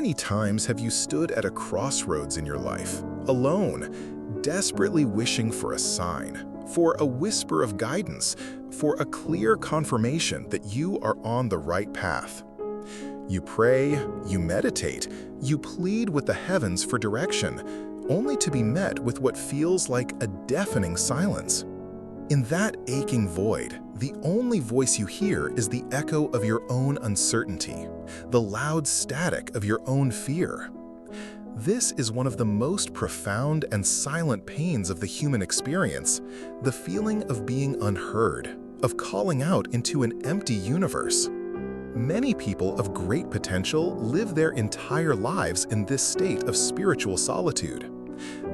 many times have you stood at a crossroads in your life, alone, desperately wishing for a sign, for a whisper of guidance, for a clear confirmation that you are on the right path? You pray, you meditate, you plead with the heavens for direction, only to be met with what feels like a deafening silence. In that aching void, the only voice you hear is the echo of your own uncertainty, the loud static of your own fear. This is one of the most profound and silent pains of the human experience, the feeling of being unheard, of calling out into an empty universe. Many people of great potential live their entire lives in this state of spiritual solitude.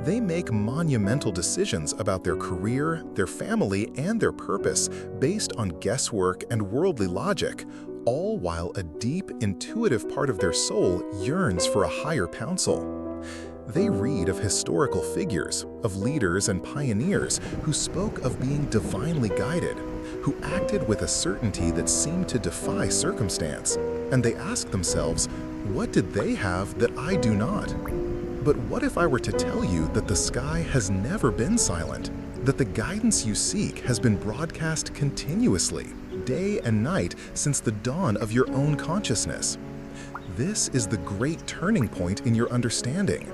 They make monumental decisions about their career, their family, and their purpose based on guesswork and worldly logic, all while a deep, intuitive part of their soul yearns for a higher counsel. They read of historical figures, of leaders and pioneers who spoke of being divinely guided, who acted with a certainty that seemed to defy circumstance, and they ask themselves, what did they have that I do not? But what if I were to tell you that the sky has never been silent, that the guidance you seek has been broadcast continuously, day and night since the dawn of your own consciousness? This is the great turning point in your understanding.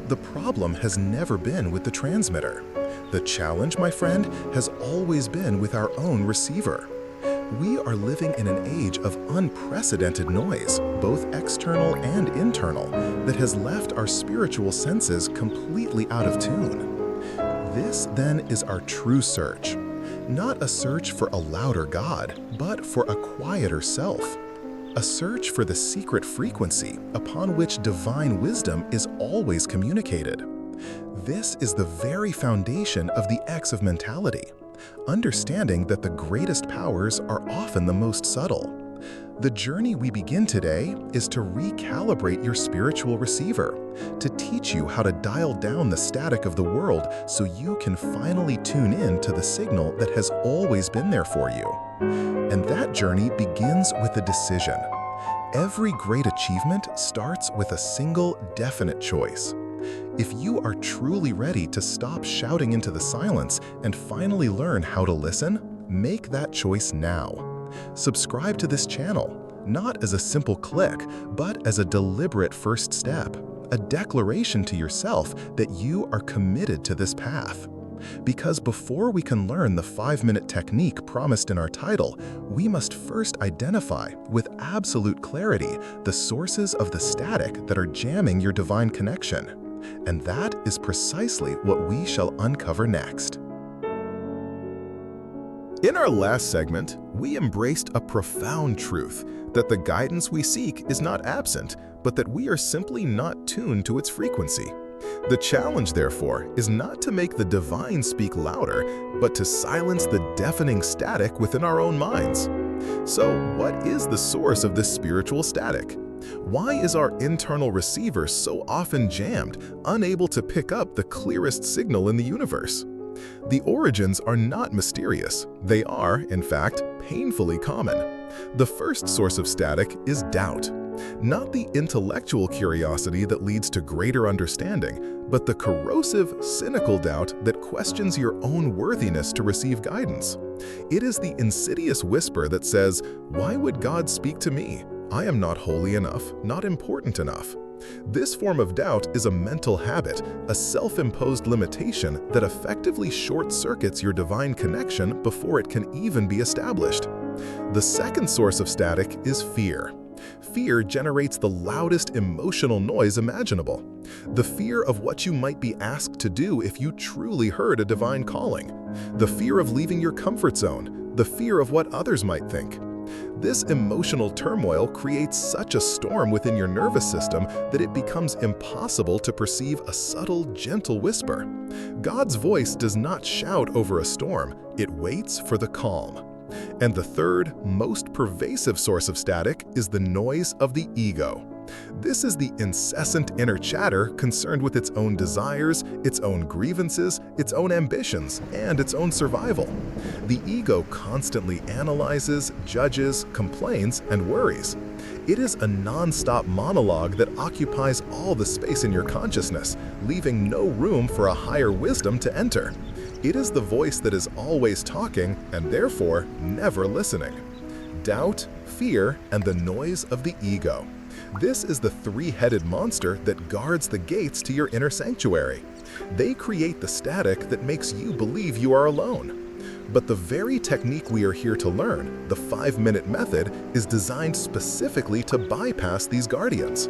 The problem has never been with the transmitter. The challenge, my friend, has always been with our own receiver. We are living in an age of unprecedented noise, both external and internal, that has left our spiritual senses completely out of tune. This, then, is our true search. Not a search for a louder God, but for a quieter self. A search for the secret frequency upon which divine wisdom is always communicated. This is the very foundation of the X of mentality. Understanding that the greatest powers are often the most subtle. The journey we begin today is to recalibrate your spiritual receiver, to teach you how to dial down the static of the world so you can finally tune in to the signal that has always been there for you. And that journey begins with a decision. Every great achievement starts with a single, definite choice. If you are truly ready to stop shouting into the silence and finally learn how to listen, make that choice now. Subscribe to this channel, not as a simple click, but as a deliberate first step, a declaration to yourself that you are committed to this path. Because before we can learn the 5-minute technique promised in our title, we must first identify with absolute clarity the sources of the static that are jamming your divine connection. And that is precisely what we shall uncover next. In our last segment, we embraced a profound truth that the guidance we seek is not absent, but that we are simply not tuned to its frequency. The challenge, therefore, is not to make the divine speak louder, but to silence the deafening static within our own minds. So, what is the source of this spiritual static? Why is our internal receiver so often jammed, unable to pick up the clearest signal in the universe? The origins are not mysterious. They are, in fact, painfully common. The first source of static is doubt. Not the intellectual curiosity that leads to greater understanding, but the corrosive, cynical doubt that questions your own worthiness to receive guidance. It is the insidious whisper that says, "Why would God speak to me? I am not holy enough, not important enough." This form of doubt is a mental habit, a self-imposed limitation that effectively short-circuits your divine connection before it can even be established. The second source of static is fear. Fear generates the loudest emotional noise imaginable. The fear of what you might be asked to do if you truly heard a divine calling. The fear of leaving your comfort zone. The fear of what others might think. This emotional turmoil creates such a storm within your nervous system that it becomes impossible to perceive a subtle, gentle whisper. God's voice does not shout over a storm, it waits for the calm. And the third, most pervasive source of static is the noise of the ego. This is the incessant inner chatter concerned with its own desires, its own grievances, its own ambitions, and its own survival. The ego constantly analyzes, judges, complains, and worries. It is a non-stop monologue that occupies all the space in your consciousness, leaving no room for a higher wisdom to enter. It is the voice that is always talking and therefore never listening. Doubt, fear, and the noise of the ego. This is the three-headed monster that guards the gates to your inner sanctuary. They create the static that makes you believe you are alone. But the very technique we are here to learn, the 5-minute method, is designed specifically to bypass these guardians.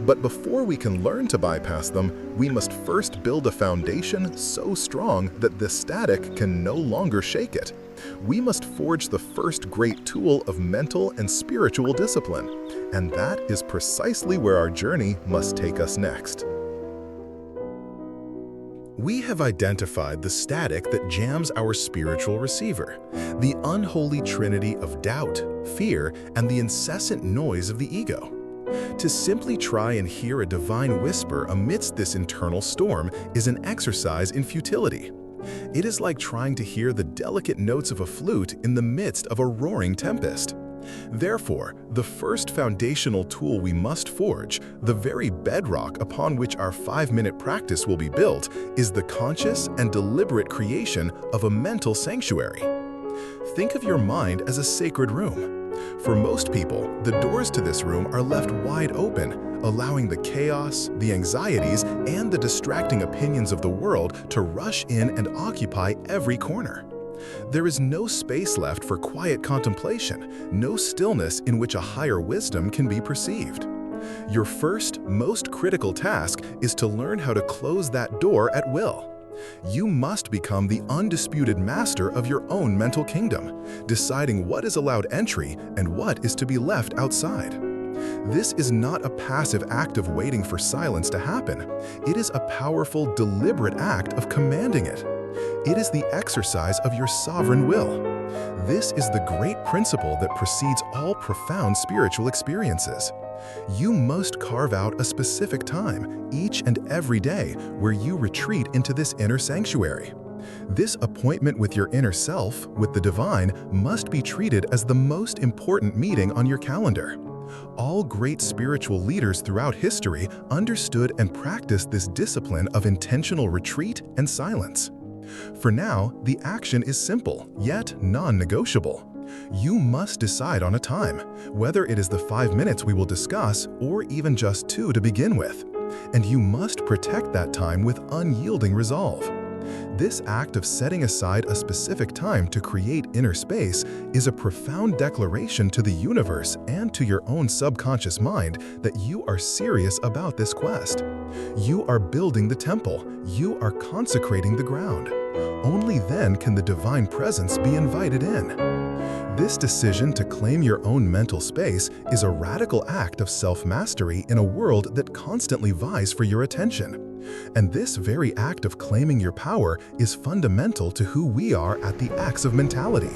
But before we can learn to bypass them, we must first build a foundation so strong that the static can no longer shake it. We must forge the first great tool of mental and spiritual discipline, and that is precisely where our journey must take us next. We have identified the static that jams our spiritual receiver, the unholy trinity of doubt, fear, and the incessant noise of the ego. To simply try and hear a divine whisper amidst this internal storm is an exercise in futility. It is like trying to hear the delicate notes of a flute in the midst of a roaring tempest. Therefore, the first foundational tool we must forge, the very bedrock upon which our 5-minute practice will be built, is the conscious and deliberate creation of a mental sanctuary. Think of your mind as a sacred room. For most people, the doors to this room are left wide open, allowing the chaos, the anxieties, and the distracting opinions of the world to rush in and occupy every corner. There is no space left for quiet contemplation, no stillness in which a higher wisdom can be perceived. Your first, most critical task is to learn how to close that door at will. You must become the undisputed master of your own mental kingdom, deciding what is allowed entry and what is to be left outside. This is not a passive act of waiting for silence to happen. It is a powerful, deliberate act of commanding it. It is the exercise of your sovereign will. This is the great principle that precedes all profound spiritual experiences. You must carve out a specific time, each and every day, where you retreat into this inner sanctuary. This appointment with your inner self, with the divine, must be treated as the most important meeting on your calendar. All great spiritual leaders throughout history understood and practiced this discipline of intentional retreat and silence. For now, the action is simple, yet non-negotiable. You must decide on a time, whether it is the 5 minutes we will discuss or even just 2 to begin with, and you must protect that time with unyielding resolve. This act of setting aside a specific time to create inner space is a profound declaration to the universe and to your own subconscious mind that you are serious about this quest. You are building the temple, you are consecrating the ground. Only then can the divine presence be invited in. This decision to claim your own mental space is a radical act of self-mastery in a world that constantly vies for your attention. And this very act of claiming your power is fundamental to who we are at the Axe of Mentality.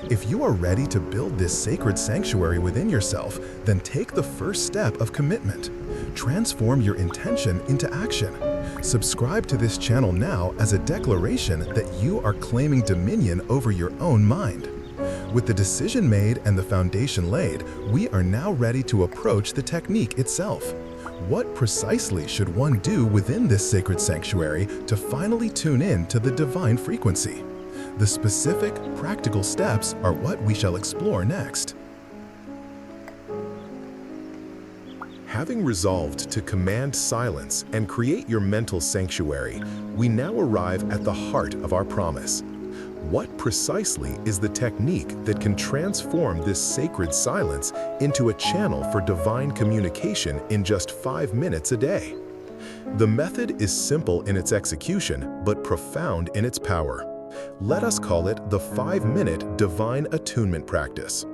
If you are ready to build this sacred sanctuary within yourself, then take the first step of commitment. Transform your intention into action. Subscribe to this channel now as a declaration that you are claiming dominion over your own mind. With the decision made and the foundation laid, we are now ready to approach the technique itself. What precisely should one do within this sacred sanctuary to finally tune in to the divine frequency? The specific, practical steps are what we shall explore next. Having resolved to command silence and create your mental sanctuary, we now arrive at the heart of our promise. What precisely is the technique that can transform this sacred silence into a channel for divine communication in just 5 minutes a day? The method is simple in its execution, but profound in its power. Let us call it the 5-minute divine attunement practice.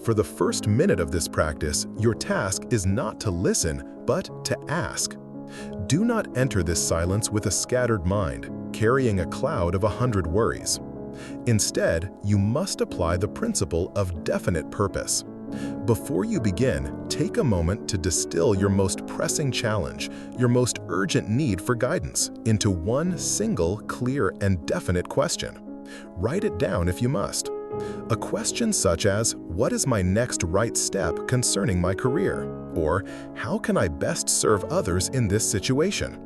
For the first minute of this practice, your task is not to listen, but to ask. Do not enter this silence with a scattered mind, carrying a cloud of 100 worries. Instead, you must apply the principle of definite purpose. Before you begin, take a moment to distill your most pressing challenge, your most urgent need for guidance, into one single, clear, and definite question. Write it down if you must. A question such as, "What is my next right step concerning my career?" Or, "How can I best serve others in this situation?"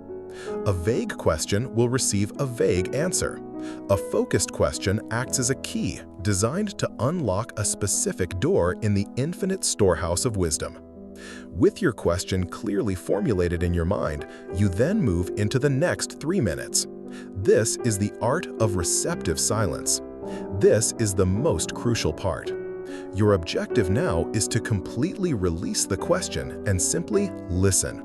A vague question will receive a vague answer. A focused question acts as a key, designed to unlock a specific door in the infinite storehouse of wisdom. With your question clearly formulated in your mind, you then move into the next 3 minutes. This is the art of receptive silence. This is the most crucial part. Your objective now is to completely release the question and simply listen.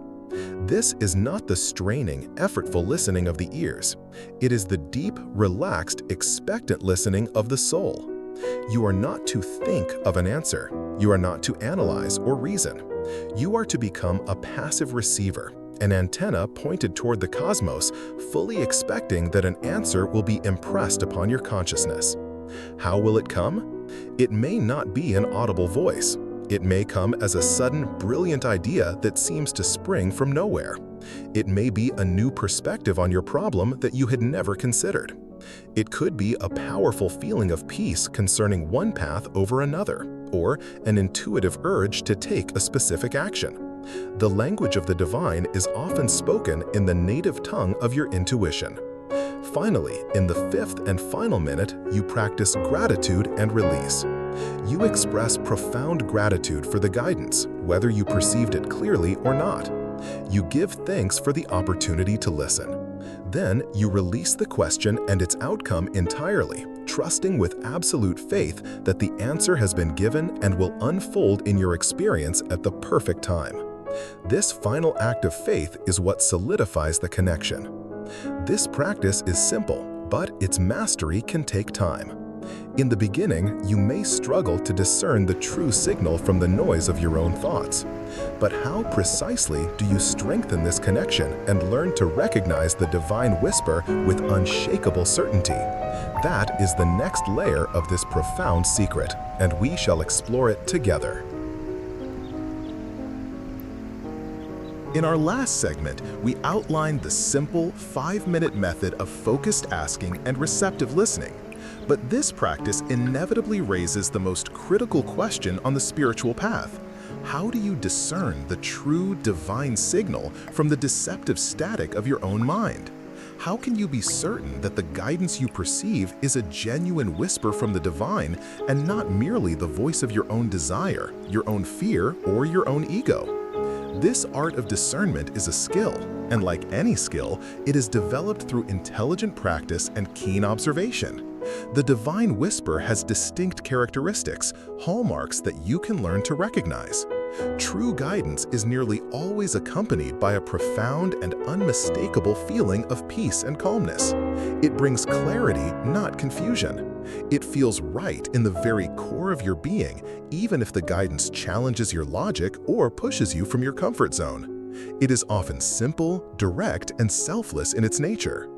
This is not the straining, effortful listening of the ears. It is the deep, relaxed, expectant listening of the soul. You are not to think of an answer. You are not to analyze or reason. You are to become a passive receiver, an antenna pointed toward the cosmos, fully expecting that an answer will be impressed upon your consciousness. How will it come? It may not be an audible voice. It may come as a sudden, brilliant idea that seems to spring from nowhere. It may be a new perspective on your problem that you had never considered. It could be a powerful feeling of peace concerning one path over another, or an intuitive urge to take a specific action. The language of the divine is often spoken in the native tongue of your intuition. Finally, in the 5th and final minute, you practice gratitude and release. You express profound gratitude for the guidance, whether you perceived it clearly or not. You give thanks for the opportunity to listen. Then you release the question and its outcome entirely, trusting with absolute faith that the answer has been given and will unfold in your experience at the perfect time. This final act of faith is what solidifies the connection. This practice is simple, but its mastery can take time. In the beginning, you may struggle to discern the true signal from the noise of your own thoughts. But how precisely do you strengthen this connection and learn to recognize the divine whisper with unshakable certainty? That is the next layer of this profound secret, and we shall explore it together. In our last segment, we outlined the simple 5-minute method of focused asking and receptive listening. But this practice inevitably raises the most critical question on the spiritual path. How do you discern the true divine signal from the deceptive static of your own mind? How can you be certain that the guidance you perceive is a genuine whisper from the divine and not merely the voice of your own desire, your own fear, or your own ego? This art of discernment is a skill, and like any skill, it is developed through intelligent practice and keen observation. The divine whisper has distinct characteristics, hallmarks that you can learn to recognize. True guidance is nearly always accompanied by a profound and unmistakable feeling of peace and calmness. It brings clarity, not confusion. It feels right in the very core of your being, even if the guidance challenges your logic or pushes you from your comfort zone. It is often simple, direct, and selfless in its nature.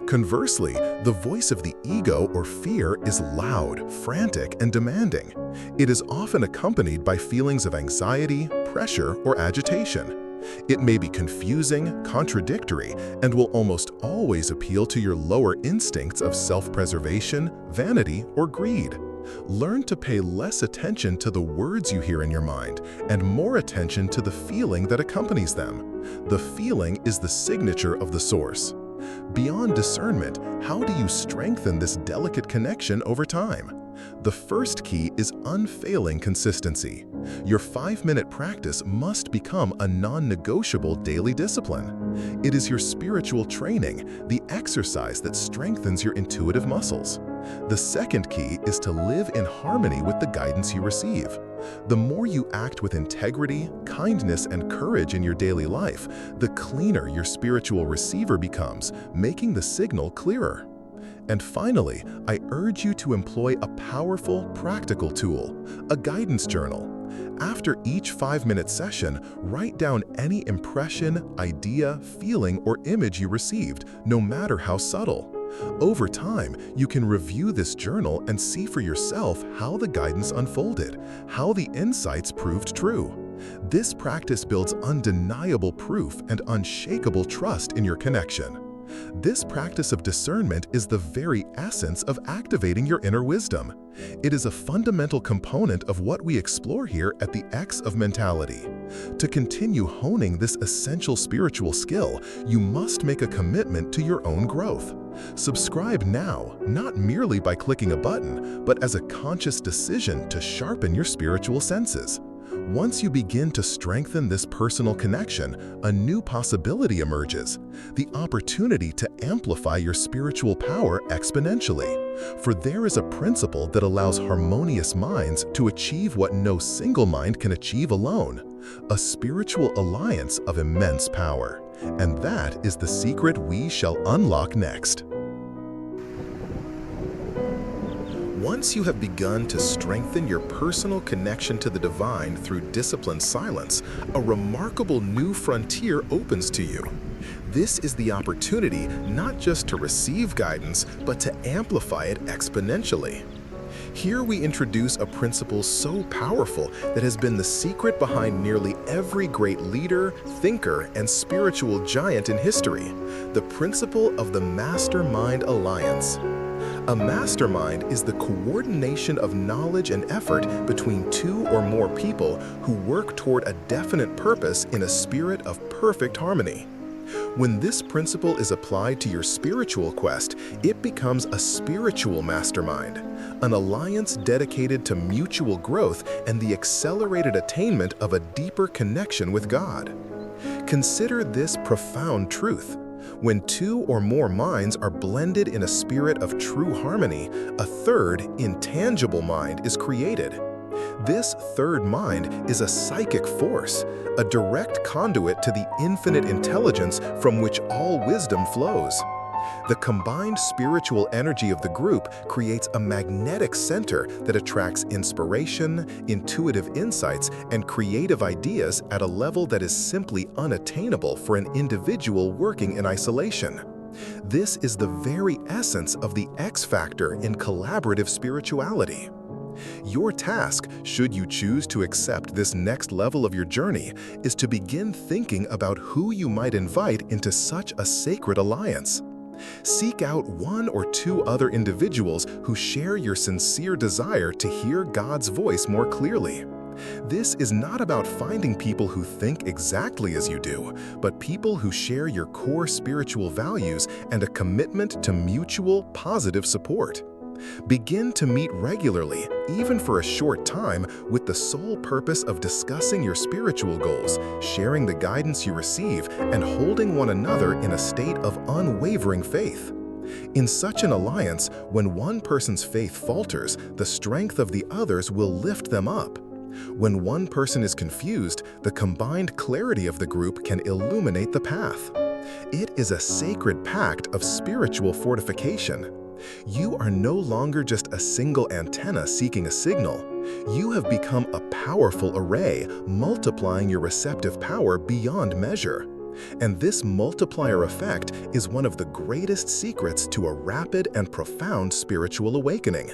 Conversely, the voice of the ego or fear is loud, frantic, and demanding. It is often accompanied by feelings of anxiety, pressure, or agitation. It may be confusing, contradictory, and will almost always appeal to your lower instincts of self-preservation, vanity, or greed. Learn to pay less attention to the words you hear in your mind and more attention to the feeling that accompanies them. The feeling is the signature of the source. Beyond discernment, how do you strengthen this delicate connection over time? The first key is unfailing consistency. Your 5-minute practice must become a non-negotiable daily discipline. It is your spiritual training, the exercise that strengthens your intuitive muscles. The second key is to live in harmony with the guidance you receive. The more you act with integrity, kindness, and courage in your daily life, the cleaner your spiritual receiver becomes, making the signal clearer. And finally, I urge you to employ a powerful, practical tool, a guidance journal. After each 5-minute session, write down any impression, idea, feeling, or image you received, no matter how subtle. Over time, you can review this journal and see for yourself how the guidance unfolded, how the insights proved true. This practice builds undeniable proof and unshakable trust in your connection. This practice of discernment is the very essence of activating your inner wisdom. It is a fundamental component of what we explore here at the X of Mentality. To continue honing this essential spiritual skill, you must make a commitment to your own growth. Subscribe now, not merely by clicking a button, but as a conscious decision to sharpen your spiritual senses. Once you begin to strengthen this personal connection, a new possibility emerges: the opportunity to amplify your spiritual power exponentially. For there is a principle that allows harmonious minds to achieve what no single mind can achieve alone: a spiritual alliance of immense power. And that is the secret we shall unlock next. Once you have begun to strengthen your personal connection to the divine through disciplined silence, a remarkable new frontier opens to you. This is the opportunity not just to receive guidance, but to amplify it exponentially. Here we introduce a principle so powerful that has been the secret behind nearly every great leader, thinker, and spiritual giant in history: the principle of the Mastermind Alliance. A mastermind is the coordination of knowledge and effort between two or more people who work toward a definite purpose in a spirit of perfect harmony. When this principle is applied to your spiritual quest, it becomes a spiritual mastermind, an alliance dedicated to mutual growth and the accelerated attainment of a deeper connection with God. Consider this profound truth: when two or more minds are blended in a spirit of true harmony, a third, intangible mind is created. This third mind is a psychic force, a direct conduit to the infinite intelligence from which all wisdom flows. The combined spiritual energy of the group creates a magnetic center that attracts inspiration, intuitive insights, and creative ideas at a level that is simply unattainable for an individual working in isolation. This is the very essence of the X factor in collaborative spirituality. Your task, should you choose to accept this next level of your journey, is to begin thinking about who you might invite into such a sacred alliance. Seek out one or two other individuals who share your sincere desire to hear God's voice more clearly. This is not about finding people who think exactly as you do, but people who share your core spiritual values and a commitment to mutual, positive support. Begin to meet regularly, even for a short time, with the sole purpose of discussing your spiritual goals, sharing the guidance you receive, and holding one another in a state of unwavering faith. In such an alliance, when one person's faith falters, the strength of the others will lift them up. When one person is confused, the combined clarity of the group can illuminate the path. It is a sacred pact of spiritual fortification. You are no longer just a single antenna seeking a signal. You have become a powerful array, multiplying your receptive power beyond measure. And this multiplier effect is one of the greatest secrets to a rapid and profound spiritual awakening.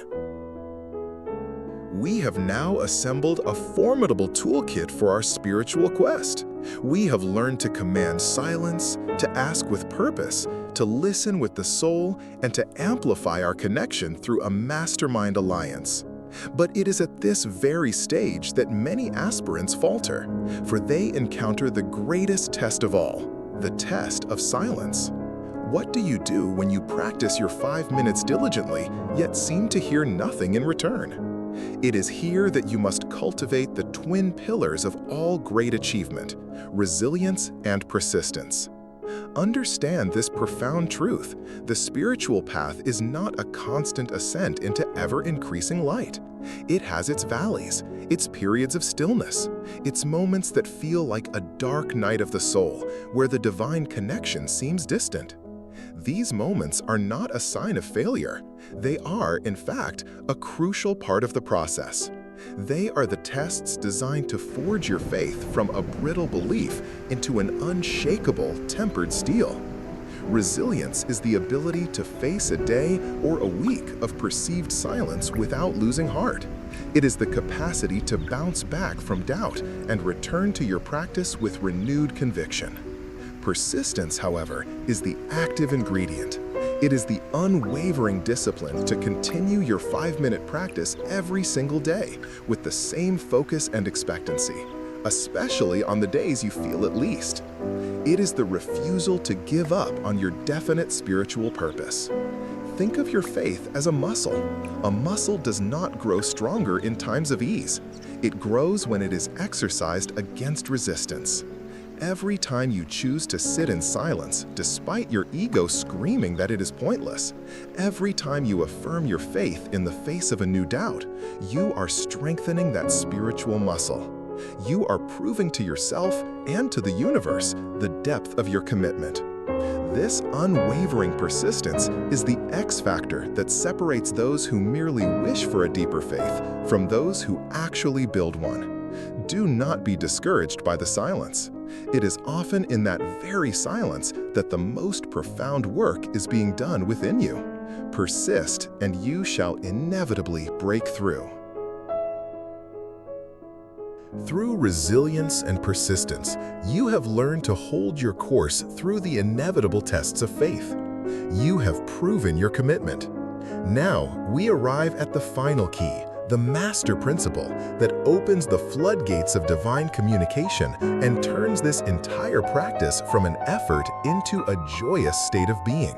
We have now assembled a formidable toolkit for our spiritual quest. We have learned to command silence, to ask with purpose, to listen with the soul, and to amplify our connection through a mastermind alliance. But it is at this very stage that many aspirants falter, for they encounter the greatest test of all, the test of silence. What do you do when you practice your 5 minutes diligently, yet seem to hear nothing in return? It is here that you must cultivate the twin pillars of all great achievement: resilience and persistence. Understand this profound truth: the spiritual path is not a constant ascent into ever-increasing light. It has its valleys, its periods of stillness, its moments that feel like a dark night of the soul, where the divine connection seems distant. These moments are not a sign of failure. They are, in fact, a crucial part of the process. They are the tests designed to forge your faith from a brittle belief into an unshakable, tempered steel. Resilience is the ability to face a day or a week of perceived silence without losing heart. It is the capacity to bounce back from doubt and return to your practice with renewed conviction. Persistence, however, is the active ingredient. It is the unwavering discipline to continue your 5-minute practice every single day with the same focus and expectancy, especially on the days you feel it least. It is the refusal to give up on your definite spiritual purpose. Think of your faith as a muscle. A muscle does not grow stronger in times of ease. It grows when it is exercised against resistance. Every time you choose to sit in silence, despite your ego screaming that it is pointless, every time you affirm your faith in the face of a new doubt, you are strengthening that spiritual muscle. You are proving to yourself and to the universe the depth of your commitment. This unwavering persistence is the X factor that separates those who merely wish for a deeper faith from those who actually build one. Do not be discouraged by the silence. It is often in that very silence that the most profound work is being done within you. Persist, and you shall inevitably break through. Through resilience and persistence, you have learned to hold your course through the inevitable tests of faith. You have proven your commitment. Now, we arrive at the final key, the master principle that opens the floodgates of divine communication and turns this entire practice from an effort into a joyous state of being.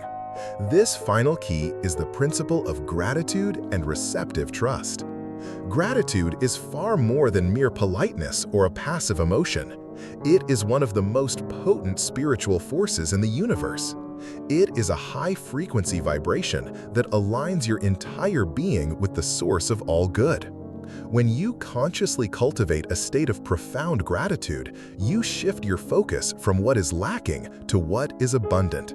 This final key is the principle of gratitude and receptive trust. Gratitude is far more than mere politeness or a passive emotion. It is one of the most potent spiritual forces in the universe. It is a high-frequency vibration that aligns your entire being with the source of all good. When you consciously cultivate a state of profound gratitude, you shift your focus from what is lacking to what is abundant.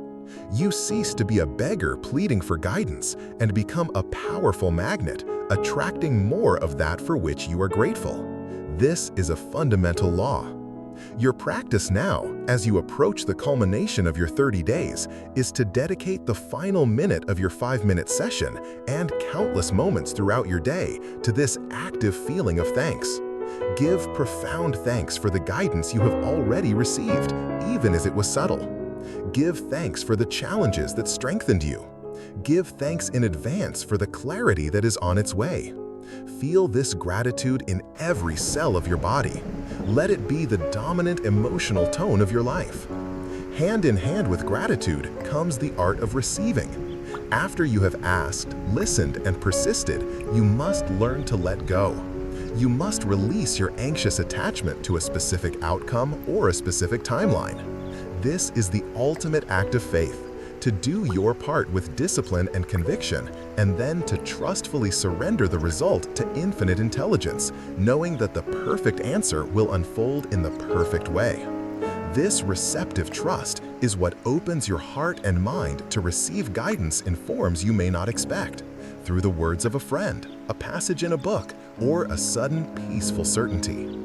You cease to be a beggar pleading for guidance and become a powerful magnet, attracting more of that for which you are grateful. This is a fundamental law. Your practice now, as you approach the culmination of your 30 days, is to dedicate the final minute of your 5-minute session and countless moments throughout your day to this active feeling of thanks. Give profound thanks for the guidance you have already received, even as it was subtle. Give thanks for the challenges that strengthened you. Give thanks in advance for the clarity that is on its way. Feel this gratitude in every cell of your body. Let it be the dominant emotional tone of your life. Hand in hand with gratitude comes the art of receiving. After you have asked, listened, and persisted, you must learn to let go. You must release your anxious attachment to a specific outcome or a specific timeline. This is the ultimate act of faith, to do your part with discipline and conviction, and then to trustfully surrender the result to infinite intelligence, knowing that the perfect answer will unfold in the perfect way. This receptive trust is what opens your heart and mind to receive guidance in forms you may not expect, through the words of a friend, a passage in a book, or a sudden peaceful certainty.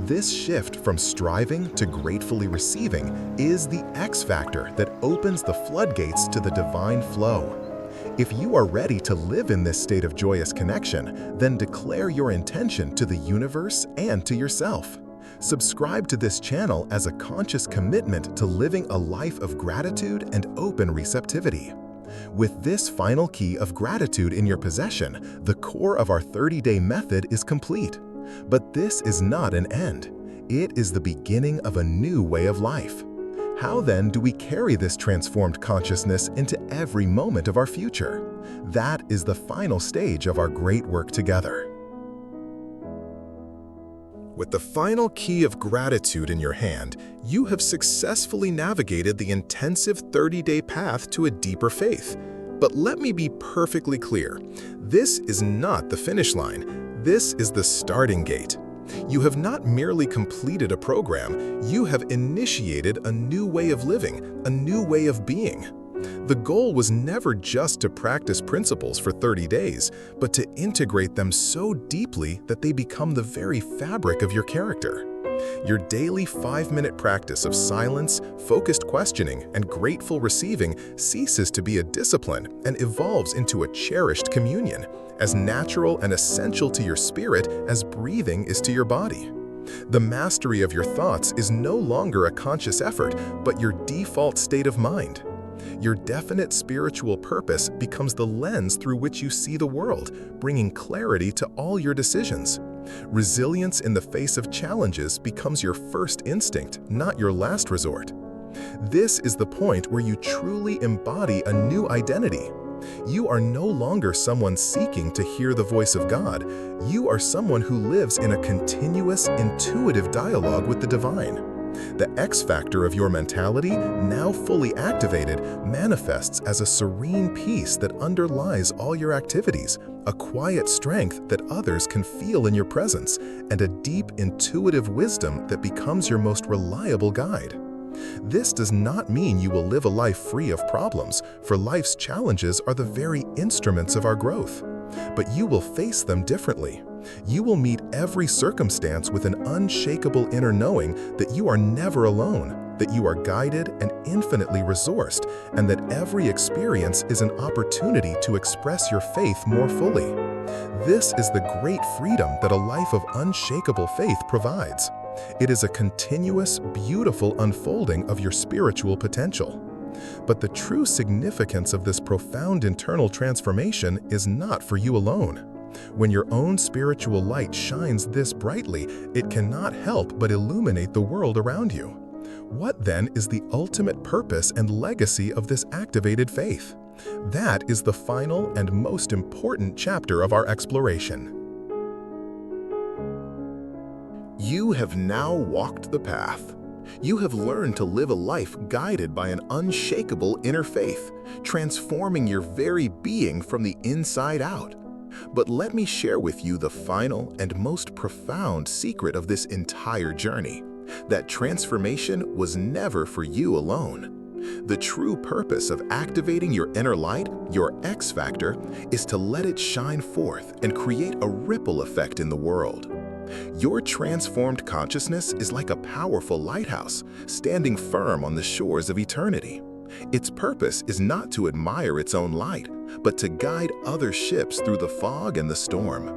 This shift from striving to gratefully receiving is the X factor that opens the floodgates to the divine flow. If you are ready to live in this state of joyous connection, then declare your intention to the universe and to yourself. Subscribe to this channel as a conscious commitment to living a life of gratitude and open receptivity. With this final key of gratitude in your possession, the core of our 30-day method is complete. But this is not an end. It is the beginning of a new way of life. How then do we carry this transformed consciousness into every moment of our future? That is the final stage of our great work together. With the final key of gratitude in your hand, you have successfully navigated the intensive 30-day path to a deeper faith. But let me be perfectly clear. This is not the finish line. This is the starting gate. You have not merely completed a program, you have initiated a new way of living, a new way of being. The goal was never just to practice principles for 30 days, but to integrate them so deeply that they become the very fabric of your character. Your daily 5-minute practice of silence, focused questioning, and grateful receiving ceases to be a discipline and evolves into a cherished communion, as natural and essential to your spirit as breathing is to your body. The mastery of your thoughts is no longer a conscious effort, but your default state of mind. Your definite spiritual purpose becomes the lens through which you see the world, bringing clarity to all your decisions. Resilience in the face of challenges becomes your first instinct, not your last resort. This is the point where you truly embody a new identity. You are no longer someone seeking to hear the voice of God. You are someone who lives in a continuous, intuitive dialogue with the divine. The X factor of your mentality, now fully activated, manifests as a serene peace that underlies all your activities, a quiet strength that others can feel in your presence, and a deep intuitive wisdom that becomes your most reliable guide. This does not mean you will live a life free of problems, for life's challenges are the very instruments of our growth. But you will face them differently. You will meet every circumstance with an unshakable inner knowing that you are never alone, that you are guided and infinitely resourced, and that every experience is an opportunity to express your faith more fully. This is the great freedom that a life of unshakable faith provides. It is a continuous, beautiful unfolding of your spiritual potential. But the true significance of this profound internal transformation is not for you alone. When your own spiritual light shines this brightly, it cannot help but illuminate the world around you. What then is the ultimate purpose and legacy of this activated faith? That is the final and most important chapter of our exploration. You have now walked the path. You have learned to live a life guided by an unshakable inner faith, transforming your very being from the inside out. But let me share with you the final and most profound secret of this entire journey. That transformation was never for you alone. The true purpose of activating your inner light, your X factor, is to let it shine forth and create a ripple effect in the world. Your transformed consciousness is like a powerful lighthouse, standing firm on the shores of eternity. Its purpose is not to admire its own light, but to guide other ships through the fog and the storm.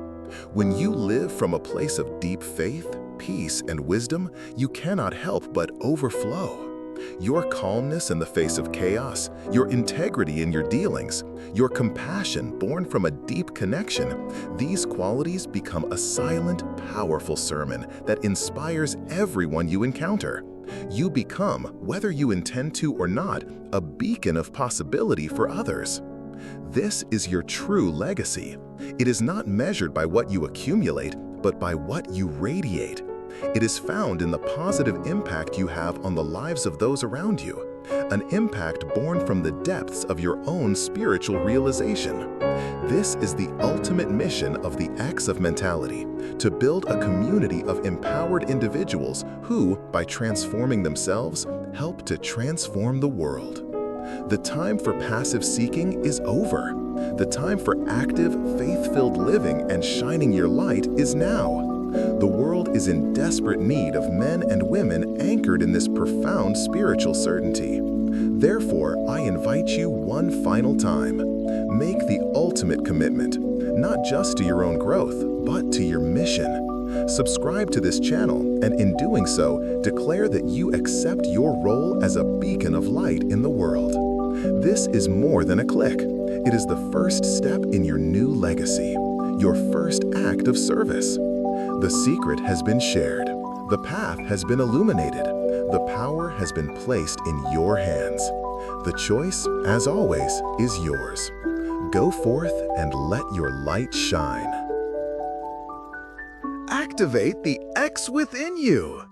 When you live from a place of deep faith, peace, and wisdom, you cannot help but overflow. Your calmness in the face of chaos, your integrity in your dealings, your compassion born from a deep connection, these qualities become a silent, powerful sermon that inspires everyone you encounter. You become, whether you intend to or not, a beacon of possibility for others. This is your true legacy. It is not measured by what you accumulate, but by what you radiate. It is found in the positive impact you have on the lives of those around you, an impact born from the depths of your own spiritual realization. This is the ultimate mission of the X of Mentality, to build a community of empowered individuals who, by transforming themselves, help to transform the world. The time for passive seeking is over. The time for active, faith-filled living and shining your light is now. The world is in desperate need of men and women anchored in this profound spiritual certainty. Therefore, I invite you one final time. Make the ultimate commitment, not just to your own growth, but to your mission. Subscribe to this channel, and in doing so, declare that you accept your role as a beacon of light in the world. This is more than a click. It is the first step in your new legacy, your first act of service. The secret has been shared. The path has been illuminated. The power has been placed in your hands. The choice, as always, is yours. Go forth and let your light shine. Activate the X within you.